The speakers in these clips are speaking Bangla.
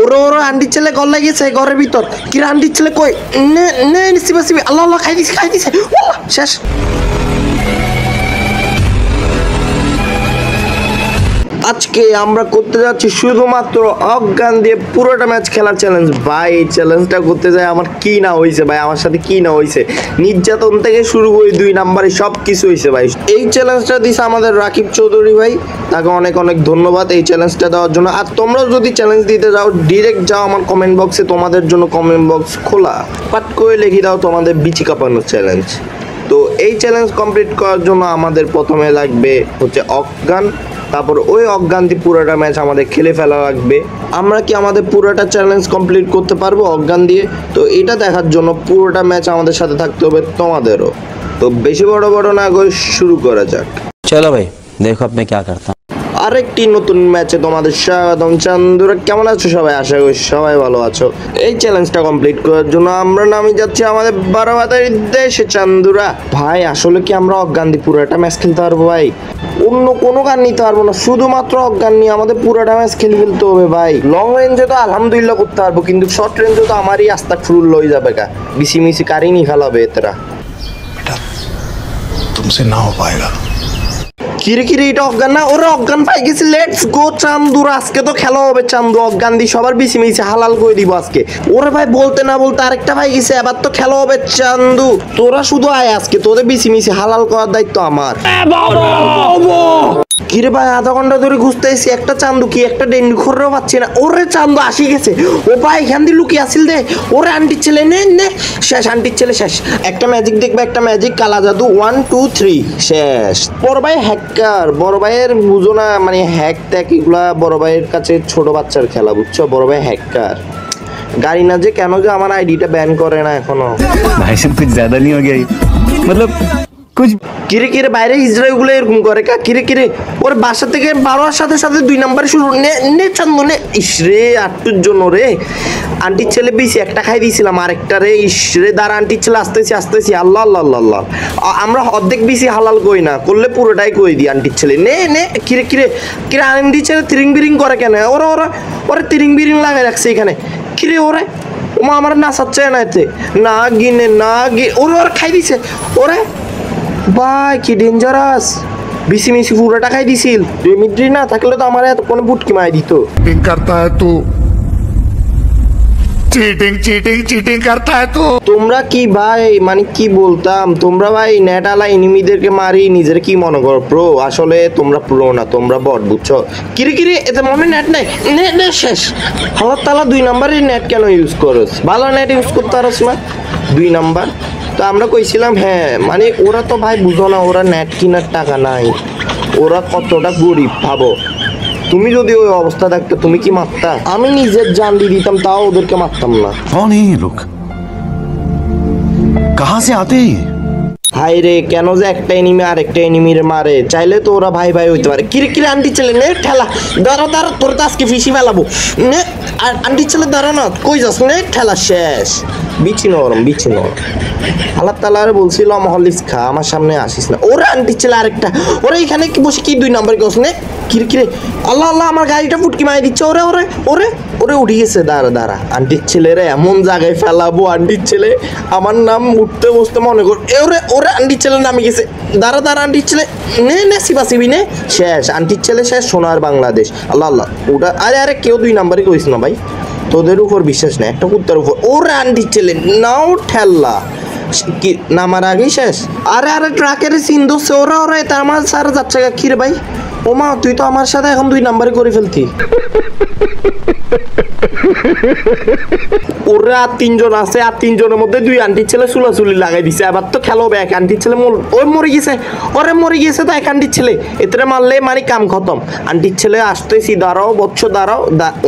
ওরে ওরে আন্টির ছেলে ঘর লাগিয়েছে ঘরের ভিতর। কি রে আন্টির ছেলে কই? নে নে সিবি আল্লাহ আল্লাহ খাই দিছে শেষ। আজকে আমরা করতে যাচ্ছি শুধুমাত্র অজ্ঞান দিয়ে পুরোটা ম্যাচ খেলার চ্যালেঞ্জ। ভাই এই চ্যালেঞ্জটা করতে যায় আমার কি না হয়েছে ভাই, আমার সাথে কি না হয়েছে, নির্যাতন থেকে শুরু করে 2 নাম্বারে সব কিছু হয়েছে ভাই। এই চ্যালেঞ্জটা দিছে আমাদের রাকিব চৌধুরী ভাই, তাকে অনেক অনেক ধন্যবাদ এই চ্যালেঞ্জটা দেওয়ার জন্য। আর তোমরাও যদি চ্যালেঞ্জ দিতে যাও ডিরেক্ট যাও আমার কমেন্ট বক্সে, তোমাদের জন্য কমেন্ট বক্স খোলা, পাট করে লিখে দাও তোমাদের বিচি কাঁপানোর চ্যালেঞ্জ। তো এই চ্যালেঞ্জ কমপ্লিট করার জন্য আমাদের প্রথমে লাগবে হচ্ছে অজ্ঞান, তারপর ওই অজ্ঞান দিয়ে পুরোটা ম্যাচ আমাদের খেলে ফেলা লাগবে। আমরা কি আমাদের পুরোটা চ্যালেঞ্জ কমপ্লিট করতে পারবো অজ্ঞান দিয়ে? তো এটা দেখার জন্য পুরোটা ম্যাচ আমাদের সাথে থাকতে হবে তোমাদেরও। তো বেশি বড় না করে শুরু করা যাক। চলো ভাই দেখো আপনি কি করতে। আরেকটি নতুন ম্যাচে তোমাদের স্বাগতম। চান্দুরা কেমন আছো সবাই? আশা করি সবাই ভালো আছো। এই চ্যালেঞ্জটা কমপ্লিট করার জন্য আমরা নামে যাচ্ছি আমাদের 12 বাতারির দেশে। চান্দুরা ভাই আসলে কি আমরা অজ্ঞান দিয়ে পুরোটা ম্যাচ খেলতে পারবো ভাই? অন্য কোনো গান নিতে পারবো না, শুধুমাত্র অজ্ঞান নিয়ে আমাদের পুরোটা ম্যাচ খেলে ফেলতে হবে ভাই। লং রেঞ্জে তো আলহামদুলিল্লাহ করতে পারবো, কিন্তু শর্ট রেঞ্জে তো আমারই আস্তা ফুল লই যাবে গা, বিসি মিসি কারিনি খেলাবে এতরা। तुमसे ना हो पाएगा। কিরে এটা অজ্ঞান না? ওরা অজ্ঞান পাই গেছি। লেটস গো চান্দুর, আজকে তো খেলা হবে চান্দু। অজ্ঞান দিয়ে সবার বিসি মিসি হালাল করে দিব আজকে। ওরে ভাই বলতে না বলতে আরেকটা পাই গেছে, এবার তো খেলা হবে চান্দু। তোরা শুধু আয় আজকে, তোদের বিসি মিসি হালাল করার দায়িত্ব আমার। কিরে ভাই আধা ঘন্টা ধরে খুঁজতে এসেছি, একটা চান্দু কি একটা ডেন্ডি খোরেও পাচ্ছি না। ওরে চান্দু আসি গেছে। ও ভাই এখান দিয়ে লুকিয়ে আসিল দে। ওরে আন্টির ছেলে নে শেষ, আন্টির ছেলে শেষ। একটা ম্যাজিক দেখবে, একটা ম্যাজিক কালা জাদু 1 2 3 শেষ। বড় ভাই হ্যাকার, বড় ভাইয়ের বুঝো না মানে হ্যাক ট্যাক এগুলা বড় ভাইয়ের কাছে ছোট বাচ্চার খেলা, বুঝছো? বড় ভাই হ্যাকার। গাড়ি না যে কেন যে আমার আইডিটা ব্যান করে না এখনো। भाई साहब कुछ ज्यादा नहीं हो गया मतलब कुछ। কিরে বাইরে ইসরায়েলগুলো এরকম করে কা? কিরে ওর বাসা থেকে বাড়ার সাথে সাথে 2 নাম্বার শুরু। নে চান্দু নে। ইসরে আটটুর জন্য রে আন্টির ছেলে বেশি একটা খাই দিয়েছিলাম, আরেকটা রে ইসরে দাঁড়া আন্টির ছেলে আসতেছি আল্লাহ আল্লাহ আল্লাহ। আমরা অর্ধেক বেশি হালাল কই না, করলে পুরোটাই কই দিই আন্টির ছেলে। নে কিরে আন্টির ছেলে তিরিং বিরিং করে কেন? ওরা তিরিং বিরিং লাগাই রাখছে এখানে। কিরে ওরে ওমা আমার নাচাচ্ছে না এতে না গিনে ওরা খাই দিছে। ওরে ভাই কি ডেঞ্জারাস, বিসি মিসি পুরোটা খাই দিছিল। ডেমিট্রি না থাকলে তো আমার এত কোনো বুটকি মাই দিত। चीटिंग करता है तू, चीटिंग करता है तू। তোমরা কি ভাই মানে কি বলতাম, তোমরা ভাই নেট আলা এনিমিদেরকে মারি নিজের কি মনে করো প্রো? আসলে তোমরা প্রো না, তোমরা বট, বুঝছো? কিরে এতে মনে নেট নাই। নে শেষ। হালাত তালা 2 নাম্বারের নেট কেন ইউজ করস? ভালো নেট ইউজ করতে পারস না 2 নাম্বার। তো আমরা কইছিলাম হ্যাঁ মানে ওরা তো ভাই বুঝো না, ওরা নেট কেনার টাকা নাই, ওরা কতটা গরিব ভাবো। তুমি যদি ওই অবস্থা থাকতো তুমি কি মারতা? আমি নিজের জান দিয়ে দিতাম, তাও ওদেরকে মারতাম না। कौन है ये लोग, कहाँ से आते हैं? হাই রে কেন যে একটা এনিমি আরেকটা এনিমির মারে? চাইলে তো ওরা ভাই হইতে পারে। কিরে আন্টি ছেলে নে ঠেলা, দাঁড়া তোর তো আজকে ফিসি ফেলাবো। নে আর আন্টি ছেলে দাঁড়া না, কই যাস? নে ঠেলা শেষ। বিচি নরম আল্লাহ তাআলা বলছিলাম হলিস খা, আমার সামনে আসিস না। ওরা আন্টি ছেলে আরেকটা, ওরা এখানে কি বসে কি 2 নাম্বার গছ? নে কিরে আল্লাহ আমার গাড়িটা ফুটকি মাই দিচ্ছে। ওরে উঠে গেছে। দাঁড়া আন্টির ছেলেরা এমন জায়গায় ফেলাবো, আন্টির ছেলে আমার নাম উঠতে বসতে মনে কর। ওরে আন্টির ছেলে নামে গেছে। দাঁড়া আন্টির ছেলে নে সিবি নে শেষ। আন্টির ছেলে শেষ। সোনার বাংলাদেশ আল্লাহ ওটা আরে কেউ 2 নাম্বারই কইস না ভাই, তোদের উপর বিশ্বাস নেই, একটা কুত্তার উপর। ওরে আন্টির ছেলে নাও ঠেললা কি নামার আগেই শেষ। আরে ট্রাকের সিন দোষে ওরা এটা আমার সারা যাচ্ছে কিরে ভাই? ওমা তুই তো আমার সাথে এখন 2 নাম্বারে করে ফেলতি। ওরা 3 জন আছে, আর 3 জনের মধ্যে 2 আন্টির ছেলে চুলাচুলি লাগাই দিছে। এবার তো খেলো হবে। 1 আন্টির ছেলে ওই মরে গেছে। মরে গেছে তো 1 আন্টির ছেলে। এতে মারলে মানে কাম খতম। আন্টির ছেলে আসতেছি, দাঁড়াও বচ্চ দাঁড়াও।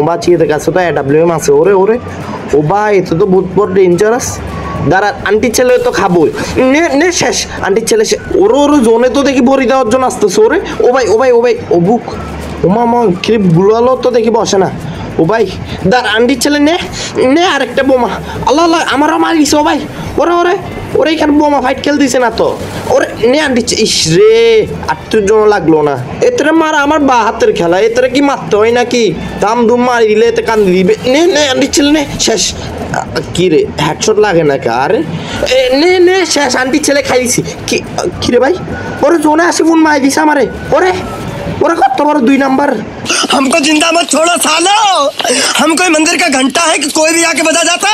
বাঁচিয়ে কাছে তো AWM আছে। ওরে ও ভাই এত তো বহুত বড় ডেঞ্জারাস। দাঁড়া আন্টির ছেলে তো খাবো। নে শেষ। আন্টির ছেলে ওরে জোনে তো দেখি ভরি দেওয়ার জন্য আসতেছে। ও ভাই ও বুক ও মামা ক্রিপ গুলালো তো দেখি বসে না। ও ভাই দাঁড়া আন্টির ছেলে নে আরেকটা বোমা। আল্লাহ আমারও মারিস। ও ভাই ওরে এখানে বোমা ফাইট খেল দিছে না তো। নে আন্টি ইস রে আটটার জন্য লাগলো না এতরে মারা আমার বা হাতের খেলা এতরে কি মারতে হয় নাকি দাম দুম মারি দিলে এতে কান্দি দিবে নে নে আন্টি ছেলে নে শেষ কি রে হেডশট লাগে না কা আরে নে নে শেষ আন্টি ছেলে খাইছি কি রে ভাই ওরে জোনে আসি ফোন মাই দিছে আমারে ওরে ওরে কত বড় 2 নাম্বার हमको जिंदा मत छोड़ो सालो हम कोई मंदिर का घंटा है कि कोई भी आके बजा जाता है